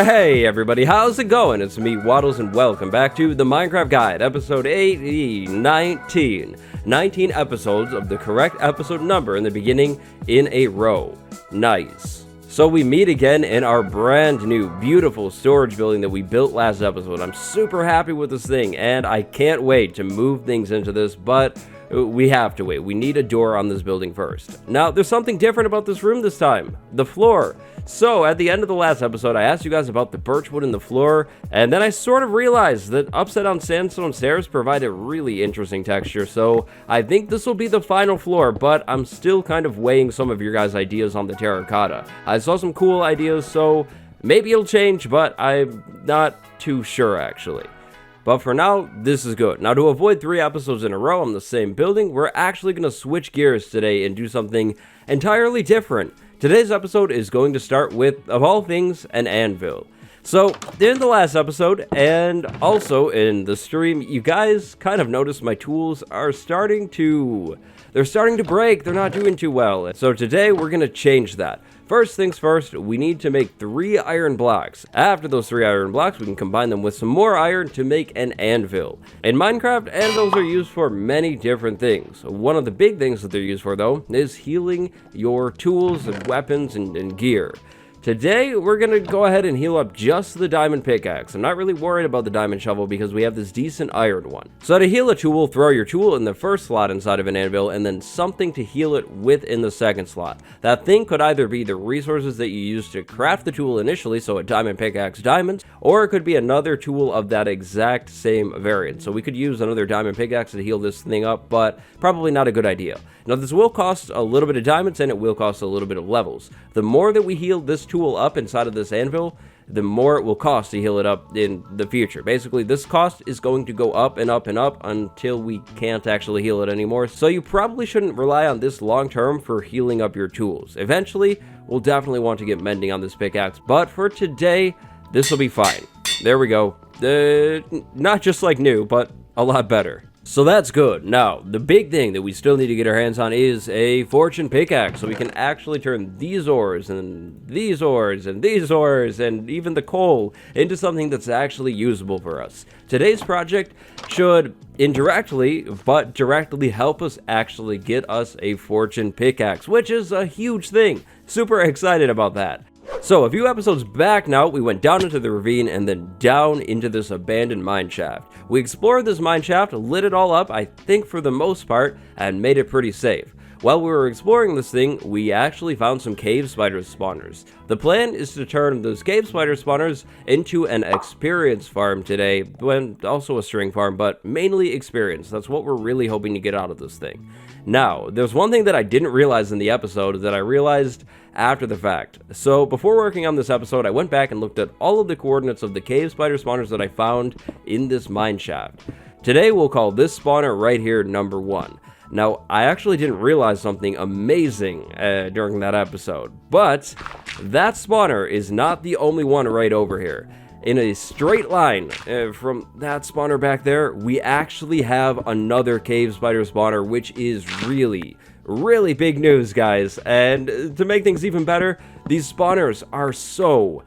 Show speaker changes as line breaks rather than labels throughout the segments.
Hey everybody, how's it going? It's me, Wattles, and welcome back to the Minecraft Guide, episode 19. 19 episodes of the correct episode number in the beginning in a row. Nice. So we meet again in our brand new, beautiful storage building that we built last episode. I'm super happy with this thing, and I can't wait to move things into this, but we have to wait. We need a door on this building first. Now, there's something different about this room this time. The floor. So, at the end of the last episode, I asked you guys about the birch wood in the floor, and then I sort of realized that upside down sandstone stairs provide a really interesting texture, so I think this will be the final floor, but I'm still kind of weighing some of your guys' ideas on the terracotta. I saw some cool ideas, so maybe it'll change, but I'm not too sure, actually. But for now, this is good. Now, to avoid 3 episodes in a row on the same building, we're actually going to switch gears today and do something entirely different. Today's episode is going to start with, of all things, an anvil. So, in the last episode, and also in the stream, you guys kind of noticed my tools are starting to break. They're not doing too well. So today, we're going to change that. First things first, we need to make 3 iron blocks. After those 3 iron blocks, we can combine them with some more iron to make an anvil. In Minecraft, anvils are used for many different things. One of the big things that they're used for, though, is healing your tools and weapons and gear. Today, we're going to go ahead and heal up just the diamond pickaxe. I'm not really worried about the diamond shovel because we have this decent iron one. So to heal a tool, throw your tool in the first slot inside of an anvil and then something to heal it with in the second slot. That thing could either be the resources that you use to craft the tool initially, so a diamond pickaxe diamonds, or it could be another tool of that exact same variant. So we could use another diamond pickaxe to heal this thing up, but probably not a good idea. Now this will cost a little bit of diamonds and it will cost a little bit of levels. The more that we heal this tool up inside of this anvil, the more it will cost to heal it up in the future. Basically, this cost is going to go up and up and up until we can't actually heal it anymore. So you probably shouldn't rely on this long term for healing up your tools. Eventually, we'll definitely want to get mending on this pickaxe, but for today, this will be fine. There we go. Not just like new, but a lot better. So that's good. Now, the big thing that we still need to get our hands on is a fortune pickaxe, so we can actually turn these ores and these ores and these ores and even the coal into something that's actually usable for us. Today's project should indirectly, but directly help us actually get us a fortune pickaxe, which is a huge thing. Super excited about that. So, a few episodes back now, we went down into the ravine and then down into this abandoned mine shaft. We explored this mine shaft, lit it all up, I think for the most part, and made it pretty safe. While we were exploring this thing, we actually found some cave spider spawners. The plan is to turn those cave spider spawners into an experience farm today, and also a string farm, but mainly experience. That's what we're really hoping to get out of this thing. Now, there's one thing that I didn't realize in the episode that I realized after the fact. So before working on this episode, I went back and looked at all of the coordinates of the cave spider spawners that I found in this mine shaft. Today we'll call this spawner right here number 1. Now, I actually didn't realize something amazing during that episode, but that spawner is not the only one right over here. In a straight line from that spawner back there, we actually have another cave spider spawner, which is really big news, guys. And to make things even better, these spawners are so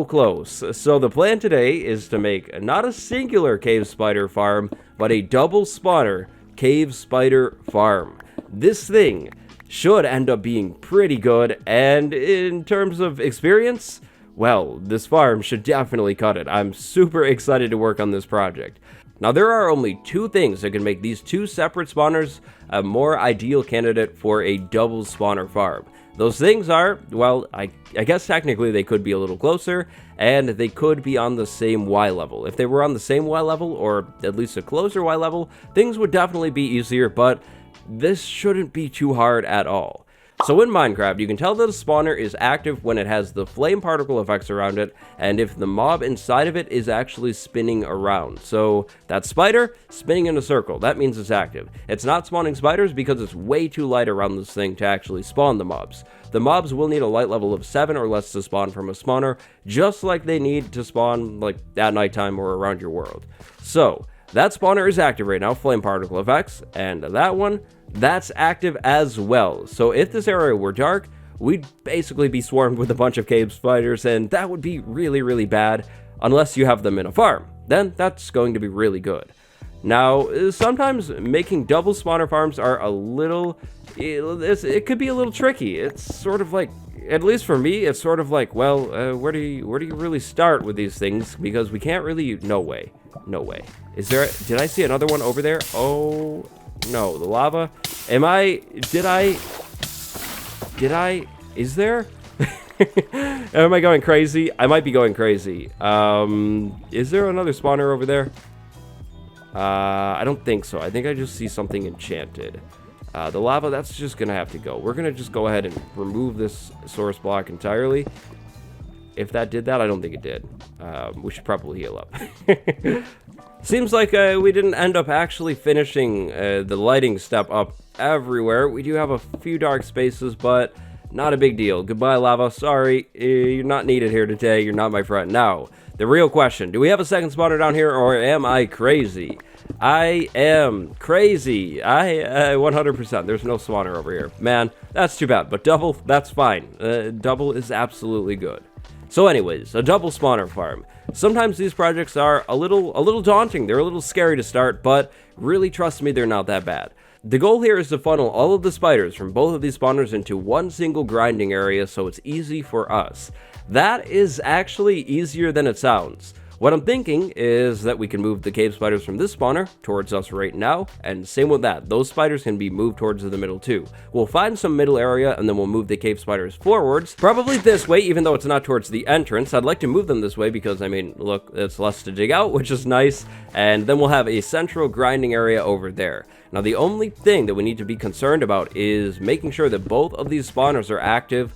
close. So the plan today is to make not a singular cave spider farm, but a double spawner cave spider farm. This thing should end up being pretty good, and in terms of experience, well, this farm should definitely cut it. I'm super excited to work on this project. Now, there are only 2 things that can make these 2 separate spawners a more ideal candidate for a double spawner farm. Those things are, well, I guess technically they could be a little closer, and they could be on the same Y level. If they were on the same Y level, or at least a closer Y level, things would definitely be easier, but this shouldn't be too hard at all. So in Minecraft, you can tell that a spawner is active when it has the flame particle effects around it, and if the mob inside of it is actually spinning around. So that spider spinning in a circle, that means it's active. It's not spawning spiders because it's way too light around this thing to actually spawn the mobs. The mobs will need a light level of 7 or less to spawn from a spawner, just like they need to spawn like at nighttime or around your world. So that spawner is active right now, flame particle effects, and that one, that's active as well. So if this area were dark, we'd basically be swarmed with a bunch of cave spiders, and that would be really, really bad unless you have them in a farm. Then that's going to be really good. Now, sometimes making double spawner farms are a little, it could be a little tricky. It's sort of like, at least for me, it's sort of like, well, where do you really start with these things? Because we can't really, no way. Did I see another one over there? Oh, no, the lava. Is there? Am I going crazy? I might be going crazy. Is there another spawner over there? I don't think so. I think I just see something enchanted. The lava, that's just gonna have to go. We're gonna just go ahead and remove this source block entirely. If that did that, I don't think it did. We should probably heal up. Seems like we didn't end up actually finishing the lighting step up everywhere. We do have a few dark spaces, but not a big deal. Goodbye, lava. Sorry, you're not needed here today. You're not my friend. Now, the real question, do we have a second spawner down here, or am I crazy? I am crazy. 100%. There's no spawner over here. Man, that's too bad. But double, that's fine. Double is absolutely good. So anyways, a double spawner farm. Sometimes these projects are a little daunting. They're a little scary to start, but really trust me, they're not that bad. The goal here is to funnel all of the spiders from both of these spawners into one single grinding area so it's easy for us. That is actually easier than it sounds. What I'm thinking is that we can move the cave spiders from this spawner towards us right now, and same with that, those spiders can be moved towards the middle too. We'll find some middle area and then we'll move the cave spiders forwards, probably this way, even though it's not towards the entrance. I'd like to move them this way because, I mean, look, it's less to dig out, which is nice, and then we'll have a central grinding area over there. Now, the only thing that we need to be concerned about is making sure that both of these spawners are active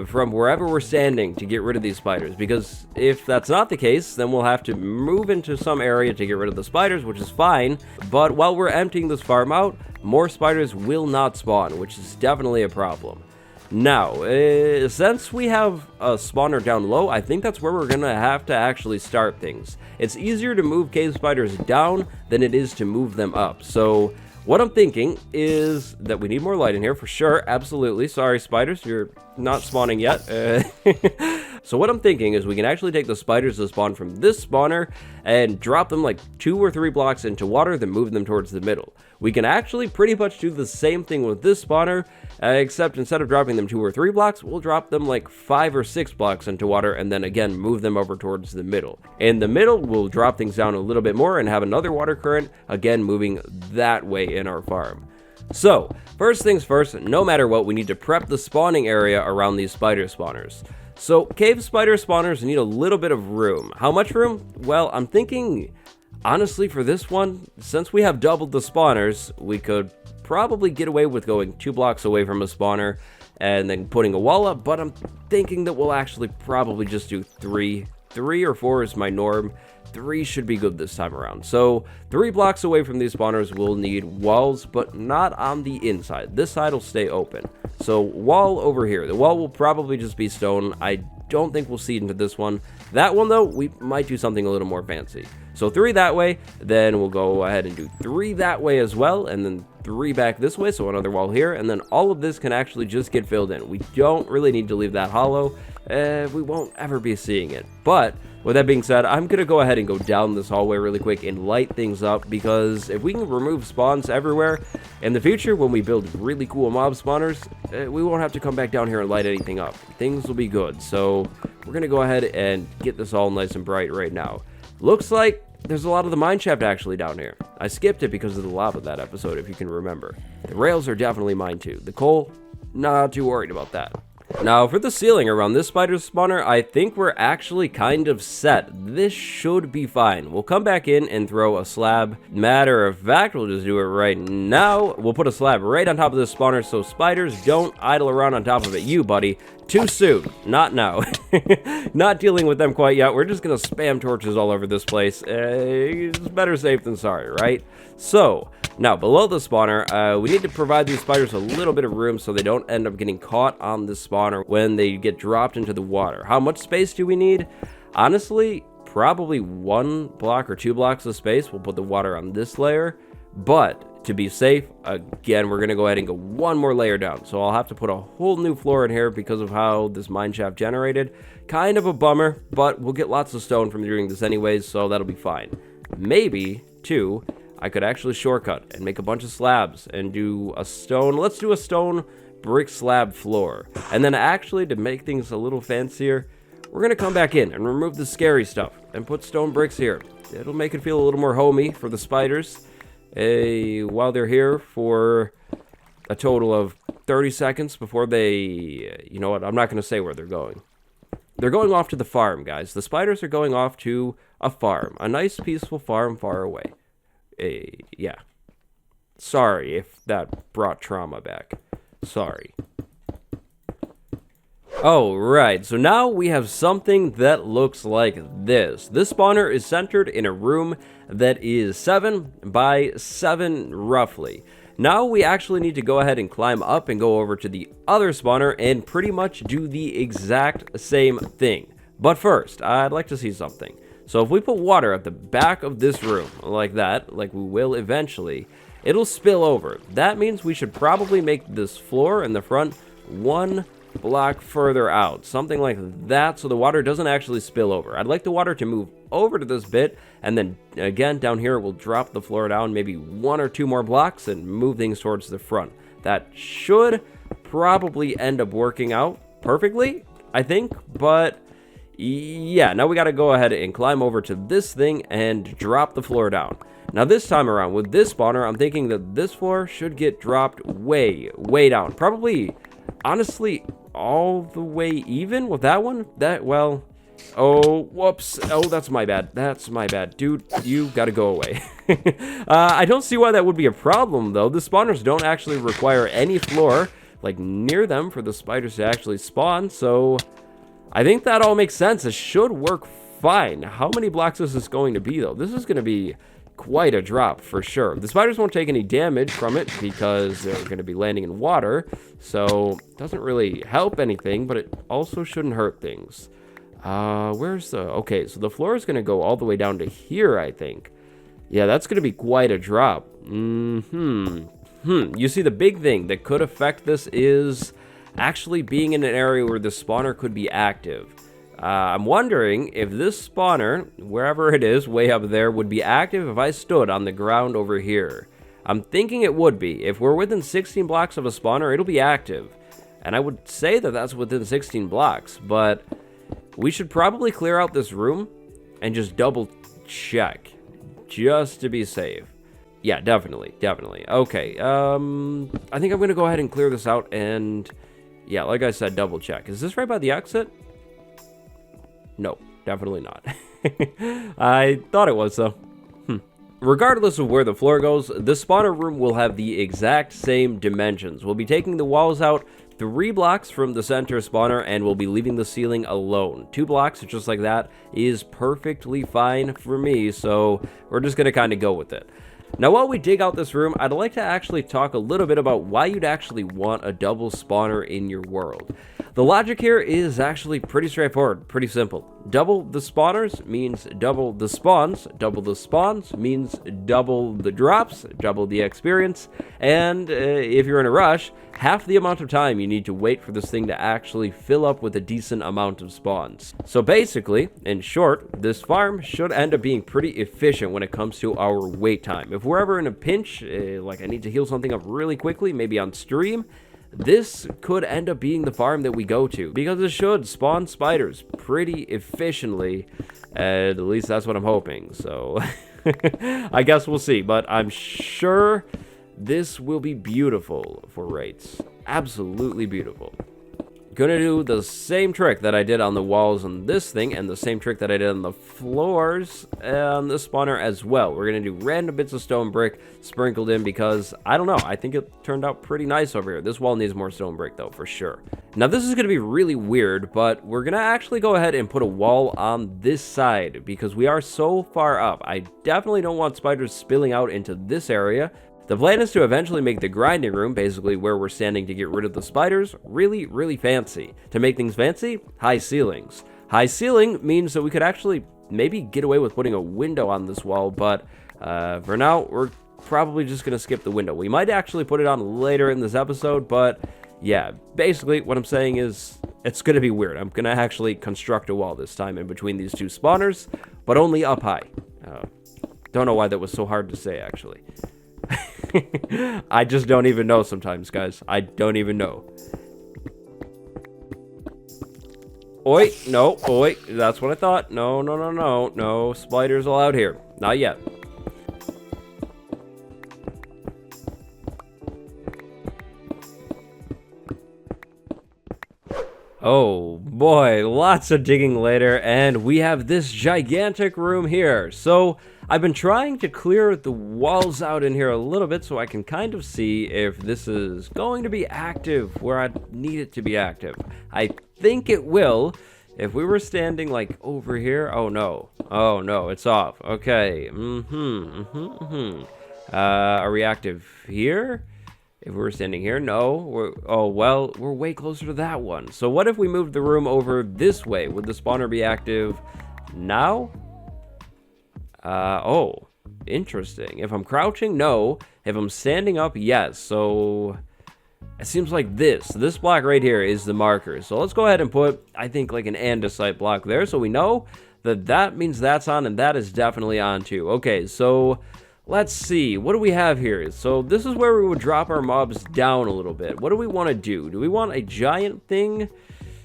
from wherever we're standing to get rid of these spiders, because if that's not the case, then we'll have to move into some area to get rid of the spiders, which is fine, but while we're emptying this farm out, more spiders will not spawn, which is definitely a problem. Now, since we have a spawner down low, I think that's where we're gonna have to actually start things. It's easier to move cave spiders down than it is to move them up, so what I'm thinking is that we need more light in here for sure. Absolutely. Sorry, spiders, you're not spawning yet. So what I'm thinking is we can actually take the spiders that spawn from this spawner and drop them like 2 or 3 blocks into water, then move them towards the middle. We can actually pretty much do the same thing with this spawner, except instead of dropping them 2 or 3 blocks, we'll drop them like 5 or 6 blocks into water and then again move them over towards the middle. In the middle, we'll drop things down a little bit more and have another water current, again moving that way in our farm. So, first things first, no matter what, we need to prep the spawning area around these spider spawners. So, cave spider spawners need a little bit of room. How much room? Well, I'm thinking, honestly, for this one, since we have doubled the spawners, we could probably get away with going 2 blocks away from a spawner and then putting a wall up, but I'm thinking that we'll actually probably just do 3. 3 or 4 is my norm. 3 should be good this time around. So 3 blocks away from these spawners, we'll need walls, but not on the inside. This side will stay open. So wall over here. The wall will probably just be stone. I don't think we'll seed into this one. That one, though, we might do something a little more fancy. So 3 that way, then we'll go ahead and do 3 that way as well, and then 3 back this way, so another wall here, and then all of this can actually just get filled in. We don't really need to leave that hollow. We won't ever be seeing it. But with that being said, I'm going to go ahead and go down this hallway really quick and light things up, because if we can remove spawns everywhere, in the future when we build really cool mob spawners, we won't have to come back down here and light anything up. Things will be good. So we're going to go ahead and get this all nice and bright right now. Looks like there's a lot of the mine shaft actually down here. I skipped it because of the lava that episode, if you can remember. The rails are definitely mine too. The coal, not too worried about that. Now, for the ceiling around this spider spawner, I think we're actually kind of set. This should be fine. We'll come back in and throw a slab. Matter of fact, we'll just do it right now. We'll put a slab right on top of this spawner so spiders don't idle around on top of it. You, buddy. Too soon. Not now. Not dealing with them quite yet. We're just going to spam torches all over this place. It's better safe than sorry, right? So, now below the spawner, we need to provide these spiders a little bit of room so they don't end up getting caught on the spawner when they get dropped into the water. How much space do we need? Honestly, probably 1 block or 2 blocks of space. We'll put the water on this layer. But to be safe, again, we're going to go ahead and go one more layer down. So I'll have to put a whole new floor in here because of how this mine shaft generated. Kind of a bummer, but we'll get lots of stone from doing this anyways, so that'll be fine. Maybe, too, I could actually shortcut and make a bunch of slabs and do a stone. Let's do a stone brick slab floor. And then actually, to make things a little fancier, we're going to come back in and remove the scary stuff and put stone bricks here. It'll make it feel a little more homey for the spiders. While they're here for a total of 30 seconds before they, you know what, I'm not going to say where they're going. They're going off to the farm, guys. The spiders are going off to a farm, a nice peaceful farm far away. Yeah. Sorry if that brought trauma back. Sorry. Oh, right. So now we have something that looks like this. This spawner is centered in a room that is 7 by 7 roughly. Now we actually need to go ahead and climb up and go over to the other spawner and pretty much do the exact same thing. But first, I'd like to see something. So if we put water at the back of this room like that, like we will eventually, it'll spill over. That means we should probably make this floor in the front 1 block further out, something like that, so the water doesn't actually spill over. I'd like the water to move over to this bit, and then again down here we'll drop the floor down maybe 1 or 2 more blocks and move things towards the front. That should probably end up working out perfectly, I think, but yeah, now we got to go ahead and climb over to this thing and drop the floor down. Now this time around with this spawner, I'm thinking that this floor should get dropped way down, probably honestly all the way even with that one. Oh, whoops. Oh, that's my bad. Dude, you gotta go away. I don't see why that would be a problem, though. The spawners don't actually require any floor, like, near them for the spiders to actually spawn, so I think that all makes sense. It should work fine. How many blocks is this going to be, though? This is going to be quite a drop for sure. The spiders won't take any damage from it because they're going to be landing in water, so it doesn't really help anything, but it also shouldn't hurt things. Okay, so the floor is going to go all the way down to here, I think. Yeah, that's going to be quite a drop. You see, the big thing that could affect this is actually being in an area where the spawner could be active. I'm wondering if this spawner, wherever it is, way up there, would be active if I stood on the ground over here. I'm thinking it would be. If we're within 16 blocks of a spawner, it'll be active. And I would say that that's within 16 blocks, but we should probably clear out this room and just double check, just to be safe. Yeah, definitely. Okay, I think I'm going to go ahead and clear this out and, yeah, like I said, double check. Is this right by the exit? No, definitely not. I thought it was, though. Regardless of where the floor goes, the spawner room will have the exact same dimensions. We'll be taking the walls out 3 blocks from the center spawner, and we'll be leaving the ceiling alone. 2 blocks, just like that, is perfectly fine for me, so we're just going to kind of go with it. Now, while we dig out this room, I'd like to actually talk a little bit about why you'd actually want a double spawner in your world. The logic here is actually pretty straightforward, pretty simple. Double the spawners means double the spawns. Double the spawns means double the drops, double the experience, and if you're in a rush, half the amount of time you need to wait for this thing to actually fill up with a decent amount of spawns. So basically, in short, this farm should end up being pretty efficient when it comes to our wait time. If we're ever in a pinch, like I need to heal something up really quickly, maybe on stream, this could end up being the farm that we go to, because it should spawn spiders pretty efficiently, at least that's what I'm hoping, so I guess we'll see, but I'm sure this will be beautiful for rates. Absolutely beautiful. Gonna do the same trick that I did on the walls on this thing, and the same trick that I did on the floors on this spawner as well. We're gonna do random bits of stone brick sprinkled in because, I don't know, I think it turned out pretty nice over here. This wall needs more stone brick though, for sure. Now this is gonna be really weird, but we're gonna actually go ahead and put a wall on this side because we are so far up. I definitely don't want spiders spilling out into this area. The plan is to eventually make the grinding room, basically where we're standing to get rid of the spiders, really, really fancy. To make things fancy, high ceilings. High ceiling means that we could actually maybe get away with putting a window on this wall, but for now, we're probably just going to skip the window. We might actually put it on later in this episode, but yeah, basically what I'm saying is it's going to be weird. I'm going to actually construct a wall this time in between these two spawners, but only up high. Don't know why that was so hard to say, actually. I just don't even know sometimes, guys. I don't even know. Oi, no, oi, that's what I thought. No, no, no, no, no spiders allowed here. Not yet. Oh boy, lots of digging later, and we have this gigantic room here. So I've been trying to clear the walls out in here a little bit so I can kind of see if this is going to be active where I need it to be active. I think it will. If we were standing like over here, oh no, it's off. Okay, are we active here? If we were standing here, no. We're way closer to that one. So what if we moved the room over this way? Would the spawner be active now? Oh, interesting. If I'm crouching, no. If I'm standing up, yes. So it seems like this block right here is the marker. So let's go ahead and put, I think, like an andesite block there, so we know that that means that's on, and that is definitely on too. Okay, so let's see, what do we have here? So this is where we would drop our mobs down a little bit. What do we want to do? Do we want a giant thing?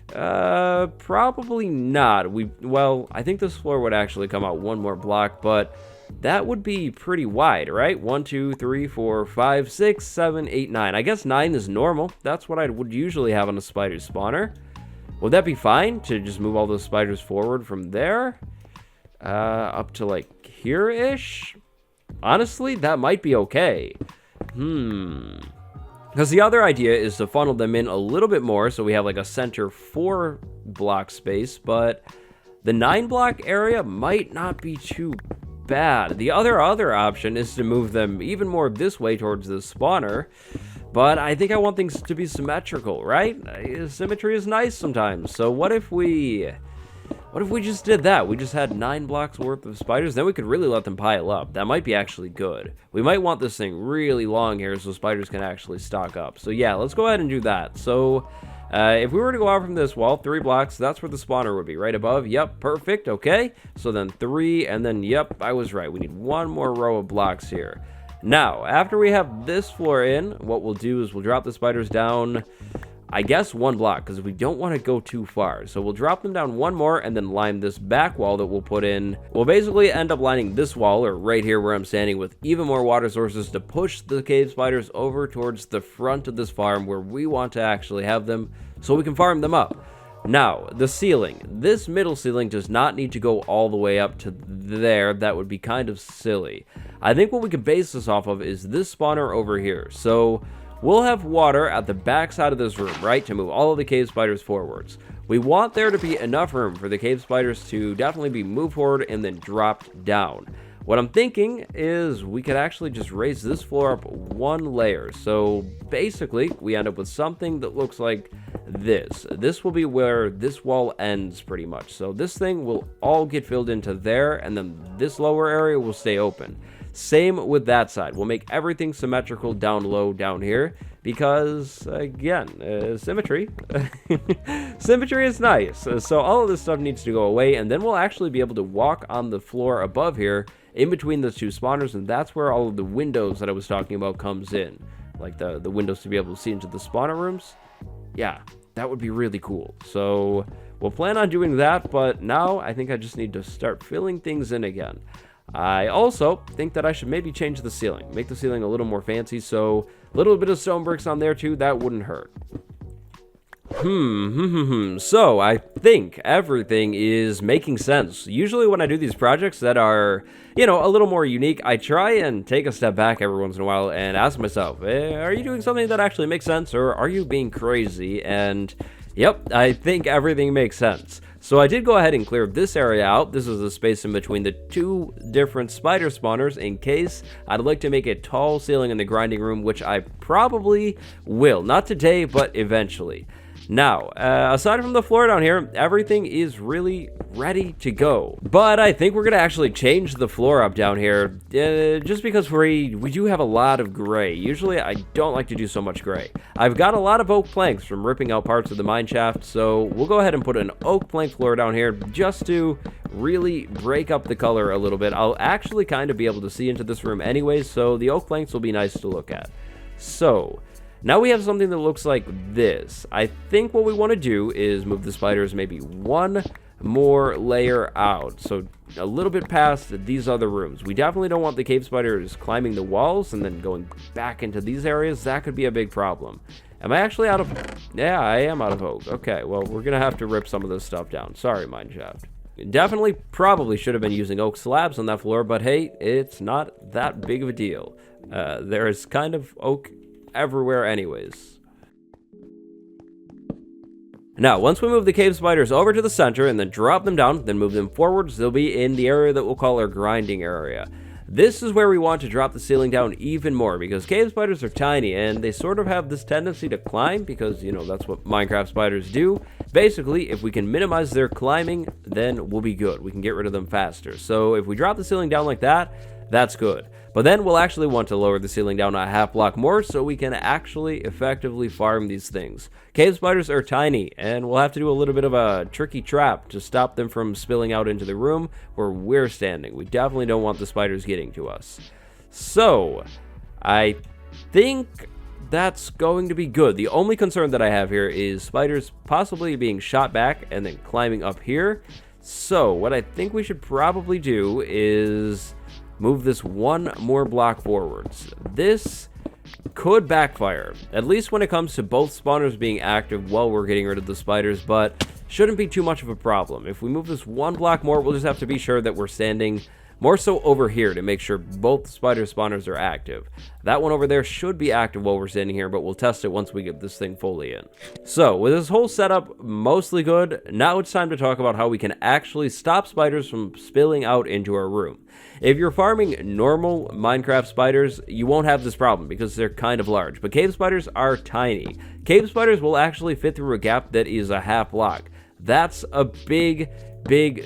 Probably not. Well, I think this floor would actually come out one more block, but that would be pretty wide, right? 1, 2, 3, 4, 5, 6, 7, 8, 9. I guess 9 is normal. That's what I would usually have on a spider spawner. Would that be fine to just move all those spiders forward from there? Up to like here-ish? Honestly, that might be okay. Because the other idea is to funnel them in a little bit more so we have like a center 4 block space, but the 9 block area might not be too bad. The other option is to move them even more this way towards the spawner, but I think I want things to be symmetrical, right? Symmetry is nice sometimes. So what if we just did that? We just had 9 blocks worth of spiders, then we could really let them pile up. That might be actually good. We might want this thing really long here so spiders can actually stock up. So yeah, let's go ahead and do that. So if we were to go out from this wall, 3 blocks, that's where the spawner would be, right above. Yep, perfect, okay. So then 3, and then, yep, I was right. We need 1 more row of blocks here. Now, after we have this floor in, what we'll do is we'll drop the spiders down, I guess 1 block, because we don't want to go too far. So we'll drop them down 1 more and then line this back wall that we'll put in. We'll basically end up lining this wall, or right here where I'm standing, with even more water sources to push the cave spiders over towards the front of this farm where we want to actually have them so we can farm them up. Now, the ceiling. This middle ceiling does not need to go all the way up to there. That would be kind of silly. I think what we can base this off of is this spawner over here. So we'll have water at the back side of this room, right, to move all of the cave spiders forwards. We want there to be enough room for the cave spiders to definitely be moved forward and then dropped down. What I'm thinking is we could actually just raise this floor up 1 layer. So basically, we end up with something that looks like this. This will be where this wall ends pretty much. So this thing will all get filled into there, and then this lower area will stay open. Same with that side. We'll make everything symmetrical down low down here because, again, symmetry. Symmetry is nice. So all of this stuff needs to go away, and then we'll actually be able to walk on the floor above here in between the 2 spawners, and that's where all of the windows that I was talking about comes in. Like the windows to be able to see into the spawner rooms. Yeah, that would be really cool. So we'll plan on doing that, but now I think I just need to start filling things in again. I also think that I should maybe change the ceiling. Make the ceiling a little more fancy, so a little bit of stone bricks on there too, that wouldn't hurt. So I think everything is making sense. Usually when I do these projects that are, a little more unique, I try and take a step back every once in a while and ask myself, are you doing something that actually makes sense, or are you being crazy? And yep, I think everything makes sense. So I did go ahead and clear this area out. This is the space in between the 2 different spider spawners in case I'd like to make a tall ceiling in the grinding room, which I probably will. Not today, but eventually. Now, aside from the floor down here, everything is really ready to go. But I think we're going to actually change the floor up down here, just because we do have a lot of gray. Usually, I don't like to do so much gray. I've got a lot of oak planks from ripping out parts of the mine shaft, so we'll go ahead and put an oak plank floor down here just to really break up the color a little bit. I'll actually kind of be able to see into this room anyways, so the oak planks will be nice to look at. So now we have something that looks like this. I think what we want to do is move the spiders maybe one more layer out, so a little bit past these other rooms. We definitely don't want the cave spiders climbing the walls and then going back into these areas. That could be a big problem. Am I actually out of... Yeah, I am out of oak. Okay, well, we're gonna have to rip some of this stuff down. Sorry, mineshaft. Definitely probably should have been using oak slabs on that floor, but hey, it's not that big of a deal. There is kind of oak everywhere anyways. Now, once we move the cave spiders over to the center and then drop them down, then move them forwards, they'll be in the area that we'll call our grinding area. This is where we want to drop the ceiling down even more, because cave spiders are tiny and they sort of have this tendency to climb because, you know, that's what Minecraft spiders do. Basically, if we can minimize their climbing, then we'll be good. We can get rid of them faster. So if we drop the ceiling down like that, that's good. But then we'll actually want to lower the ceiling down a half block more so we can actually effectively farm these things. Cave spiders are tiny, and we'll have to do a little bit of a tricky trap to stop them from spilling out into the room where we're standing. We definitely don't want the spiders getting to us. So, I think that's going to be good. The only concern that I have here is spiders possibly being shot back and then climbing up here. So, what I think we should probably do is move this one more block forwards. This could backfire, at least when it comes to both spawners being active while we're getting rid of the spiders, but shouldn't be too much of a problem. If we move this one block more, we'll just have to be sure that we're standing more so over here to make sure both spider spawners are active. That one over there should be active while we're standing here, but we'll test it once we get this thing fully in. So, with this whole setup mostly good, now it's time to talk about how we can actually stop spiders from spilling out into our room. If you're farming normal Minecraft spiders, you won't have this problem because they're kind of large, but cave spiders are tiny. Cave spiders will actually fit through a gap that is a half block. That's a big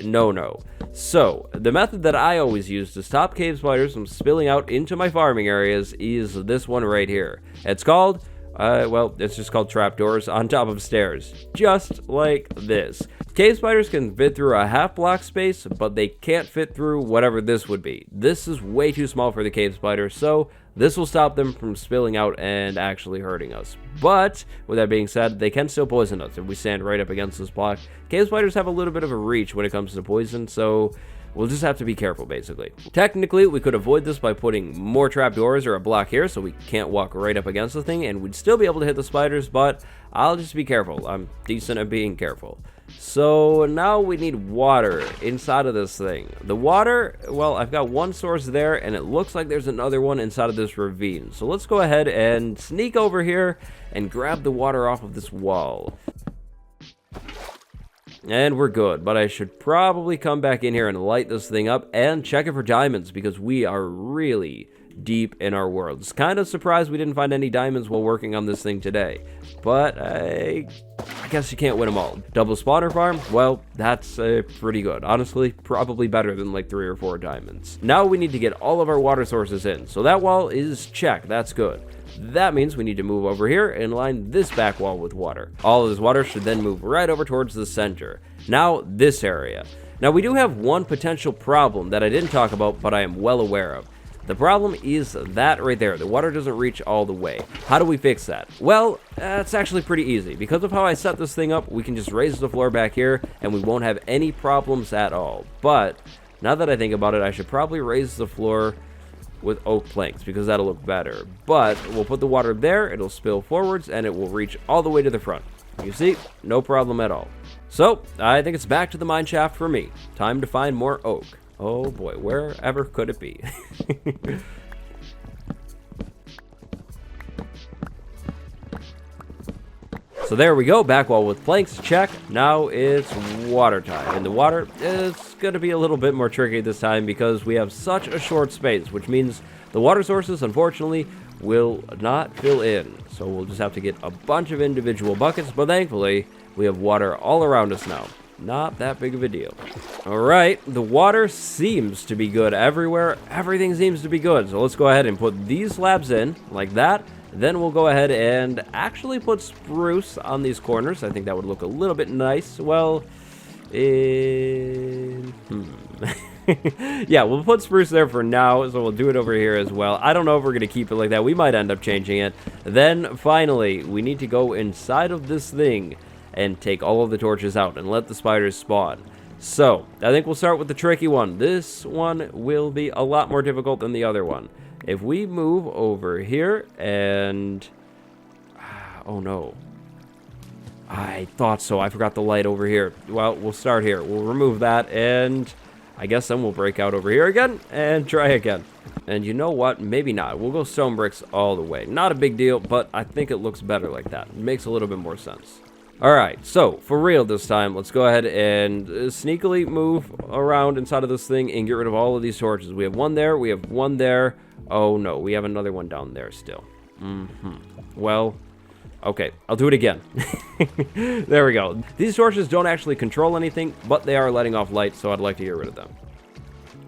no-no. So, the method that I always use to stop cave spiders from spilling out into my farming areas is this one right here. It's called, well, it's just called trapdoors on top of stairs. Just like this. Cave spiders can fit through a half block space, but they can't fit through whatever this would be. This is way too small for the cave spider, so this will stop them from spilling out and actually hurting us. But, with that being said, they can still poison us if we stand right up against this block. Cave spiders have a little bit of a reach when it comes to poison, so we'll just have to be careful, basically. Technically, we could avoid this by putting more trapdoors or a block here so we can't walk right up against the thing, and we'd still be able to hit the spiders, but I'll just be careful. I'm decent at being careful. So now we need water inside of this thing. The water, well, I've got one source there, and it looks like there's another one inside of this ravine. So let's go ahead and sneak over here and grab the water off of this wall. And we're good, but I should probably come back in here and light this thing up and check it for diamonds because we are really deep in our world. It's kind of surprised we didn't find any diamonds while working on this thing today, but I guess you can't win them all. Double spawner farm? Well, that's pretty good. Honestly, probably better than like 3 or 4 diamonds. Now we need to get all of our water sources in, so that wall is checked. That's good. That means we need to move over here and line this back wall with water. All of this water should then move right over towards the center. Now, this area. Now, we do have one potential problem that I didn't talk about, but I am well aware of. The problem is that right there. The water doesn't reach all the way. How do we fix that? Well, it's actually pretty easy. Because of how I set this thing up, we can just raise the floor back here, and we won't have any problems at all. But, now that I think about it, I should probably raise the floor with oak planks because that'll look better. But we'll put the water there, it'll spill forwards, and it will reach all the way to the front. You see, no problem at all. So, I think it's back to the mine shaft for me. Time to find more oak. Oh boy, wherever could it be? So there we go, back wall with planks, check. Now it's water time, and the water is going to be a little bit more tricky this time because we have such a short space, which means the water sources, unfortunately, will not fill in. So we'll just have to get a bunch of individual buckets, but thankfully we have water all around us now. Not that big of a deal. All right, the water seems to be good everywhere. Everything seems to be good. So let's go ahead and put these slabs in like that. Then we'll go ahead and actually put spruce on these corners. I think that would look a little bit nice. Well, yeah, we'll put spruce there for now, so we'll do it over here as well. I don't know if we're going to keep it like that. We might end up changing it. Then, finally, we need to go inside of this thing and take all of the torches out and let the spiders spawn. So, I think we'll start with the tricky one. This one will be a lot more difficult than the other one. If we move over here and... oh, no. I thought so. I forgot the light over here. Well, we'll start here. We'll remove that, and I guess then we'll break out over here again and try again. And you know what? Maybe not. We'll go stone bricks all the way. Not a big deal, but I think it looks better like that. It makes a little bit more sense. Alright, so for real this time, let's go ahead and sneakily move around inside of this thing and get rid of all of these torches. We have one there, we have one there. Oh no, we have another one down there still. Well, okay, I'll do it again. There we go. These torches don't actually control anything, but they are letting off light, so I'd like to get rid of them.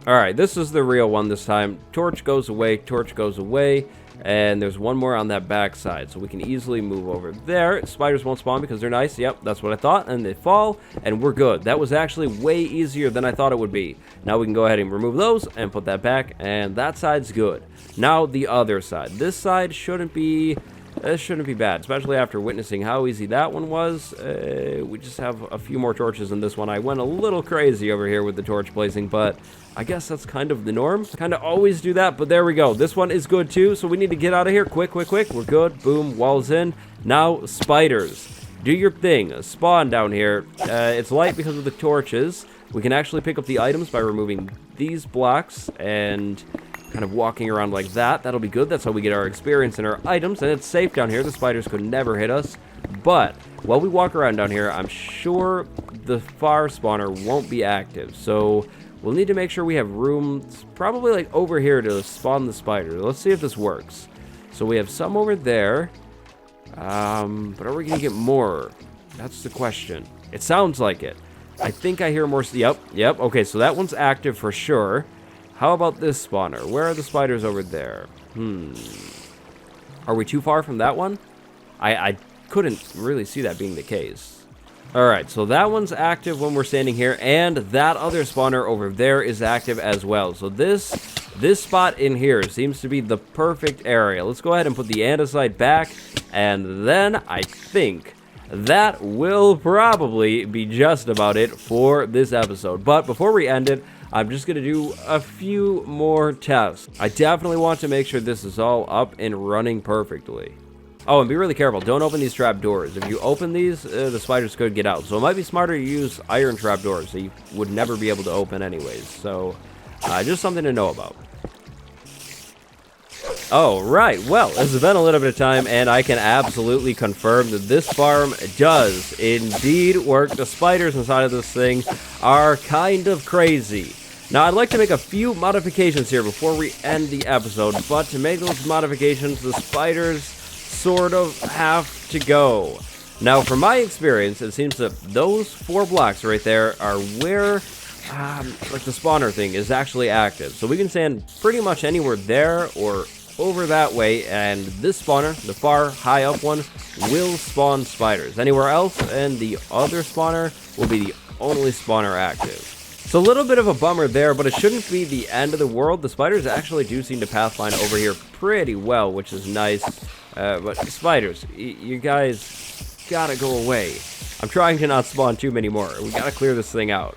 Alright, this is the real one this time. Torch goes away, and there's one more on that back side, so we can easily move over there. Spiders won't spawn because they're nice. Yep, that's what I thought, and they fall, and we're good. That was actually way easier than I thought it would be. Now we can go ahead and remove those and put that back, and that side's good. Now the other side. This side shouldn't be bad, especially after witnessing how easy that one was. We just have a few more torches in this one. I went a little crazy over here with the torch placing, but I guess that's kind of the norm. Kind of always do that, but there we go. This one is good too, so we need to get out of here. Quick. We're good. Boom, walls in. Now, spiders. Do your thing. Spawn down here. It's light because of the torches. We can actually pick up the items by removing these blocks and kind of walking around like that. That'll be good. That's how we get our experience and our items, and it's safe down here. The spiders could never hit us. But while we walk around down here, I'm sure the far spawner won't be active, so we'll need to make sure we have room probably like over here to spawn the spiders. Let's see if this works. So we have some over there, but are we gonna get more? That's the question. It sounds like it. I think I hear more. Yep. Okay, so that one's active for sure. How about this spawner? Where are the spiders over there? Are we too far from that one? I couldn't really see that being the case. Alright, so that one's active when we're standing here, and that other spawner over there is active as well. So this spot in here seems to be the perfect area. Let's go ahead and put the andesite back, and then I think that will probably be just about it for this episode. But before we end it, I'm just going to do a few more tests. I definitely want to make sure this is all up and running perfectly. Oh, and be really careful. Don't open these trap doors. If you open these, the spiders could get out. So it might be smarter to use iron trap doors that you would never be able to open anyways. So, just something to know about. Oh, right. Well, it's been a little bit of time, and I can absolutely confirm that this farm does indeed work. The spiders inside of this thing are kind of crazy. Now, I'd like to make a few modifications here before we end the episode, but to make those modifications, the spiders sort of have to go. Now, from my experience, it seems that those 4 blocks right there are where like the spawner thing is actually active. So we can stand pretty much anywhere there or over that way, and this spawner, the far high up one, will spawn spiders. Anywhere else, and the other spawner will be the only spawner active. So a little bit of a bummer there, but it shouldn't be the end of the world. The spiders actually do seem to pathfind over here pretty well, which is nice. But spiders, you guys gotta go away. I'm trying to not spawn too many more. We gotta clear this thing out.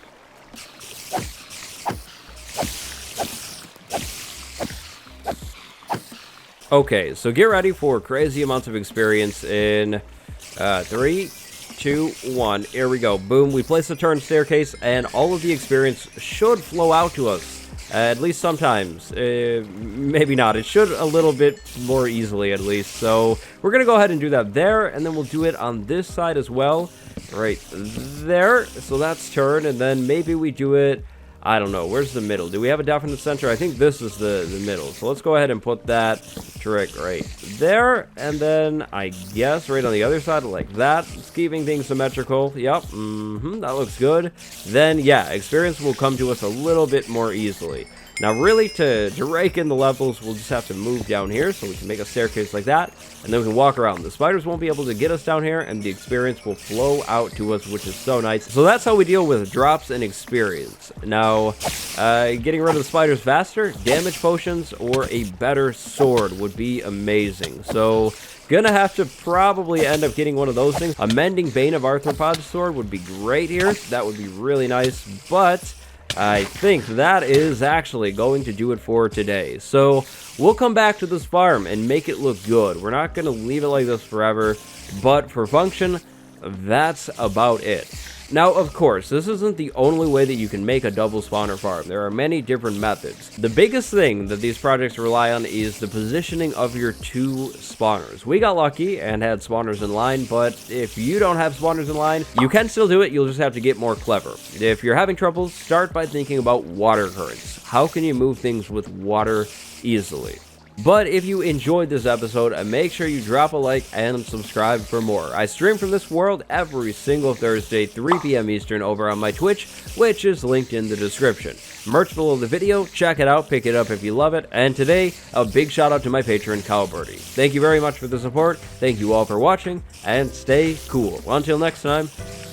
Okay, so get ready for crazy amounts of experience in 3, 2, 1. Here we go. Boom. We place the turn staircase, and all of the experience should flow out to us. At least sometimes. Maybe not. It should a little bit more easily, at least. So we're going to go ahead and do that there, and then we'll do it on this side as well. Right there. So that's turn, and then maybe we do it I don't know. Where's the middle? Do we have a definite center? I think this is the middle. So let's go ahead and put that trick right there. And then I guess right on the other side like that. It's keeping things symmetrical. Yep. That looks good. Then, yeah, experience will come to us a little bit more easily. Now, really, to rake in the levels, we'll just have to move down here so we can make a staircase like that, and then we can walk around. The spiders won't be able to get us down here, and the experience will flow out to us, which is so nice. So that's how we deal with drops and experience. Now, getting rid of the spiders faster, damage potions, or a better sword would be amazing. So, gonna have to probably end up getting one of those things. A Mending Bane of Arthropod's sword would be great here. That would be really nice, but I think that is actually going to do it for today. So we'll come back to this farm and make it look good. We're not going to leave it like this forever, but for function, that's about it. Now, of course, this isn't the only way that you can make a double spawner farm. There are many different methods. The biggest thing that these projects rely on is the positioning of your two spawners. We got lucky and had spawners in line, but if you don't have spawners in line, you can still do it. You'll just have to get more clever. If you're having trouble, start by thinking about water currents. How can you move things with water easily? But if you enjoyed this episode, make sure you drop a like and subscribe for more. I stream from this world every single Thursday, 3 p.m. Eastern, over on my Twitch, which is linked in the description. Merch below the video, check it out, pick it up if you love it. And today, a big shout out to my patron, Cowbirdie. Thank you very much for the support, thank you all for watching, and stay cool. Until next time,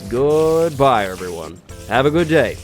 goodbye everyone. Have a good day.